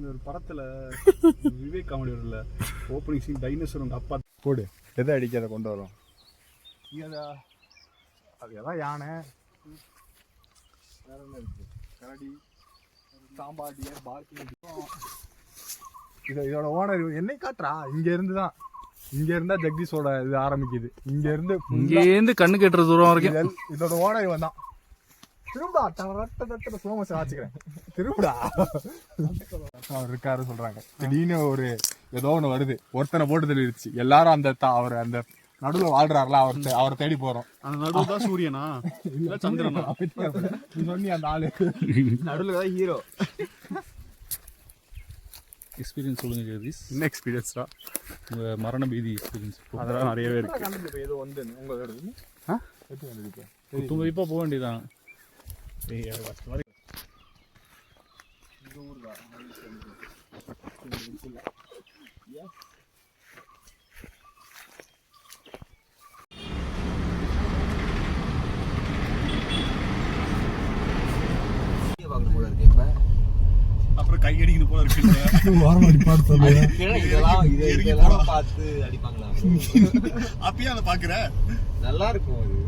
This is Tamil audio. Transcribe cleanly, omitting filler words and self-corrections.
ஒரு படத்துல விவேக் காமெடி வரல ஓப்பனிங் சீன் டைனோசர் உங்க அப்பா போடு எதை அடிக்காத கொண்டு வரும் அது எதாவது யானை வேற என்ன இருக்கு கரடி சாம்பாடியர் பால்கனி இதோட ஓனர் என்னை காட்டுறா இங்க இருந்துதான் இங்க இருந்தா ஜெகதீஷோட இது ஆரம்பிக்குது இங்க இருந்து கண்ணு கெட்டுற தூரம் வரைக்கும் இதோட ஓனர் இவன் தான் திரும்பா சோமஸ் வாச்சுக்கிறேன் திரும்பா அவர் இருக்காரு சொல்றாங்க திடீர்னு ஒரு ஏதோ ஒண்ணு வருது ஒருத்தனை போட்டு தள்ளிடுச்சு எல்லாரும் அந்த அவர் அந்த நடுவுல வாழ்றாருல அவரை தேடி போறோம் அந்த நடுவுல தான் சூரியனா இல்ல சந்திரனா நீ சொன்னி அந்த ஆளு நடுவுல தான் ஹீரோ எக்ஸ்பீரியன்ஸ் சொல்லுங்க ஜெகதீஷ். என்ன எக்ஸ்பீரியன்ஸ்டா உங்க மரண பீதி எக்ஸ்பீரியன்ஸ் அதெல்லாம் நிறையவே இருக்கு ஏதோ வந்து உங்களுக்கு தும்ப போக வேண்டியதான் அப்புறம் கை அடிக்கணும் போல இருக்கு பார்த்து அடிப்பாங்களா அப்பயே அதை பாக்குற நல்லா இருக்கும் அது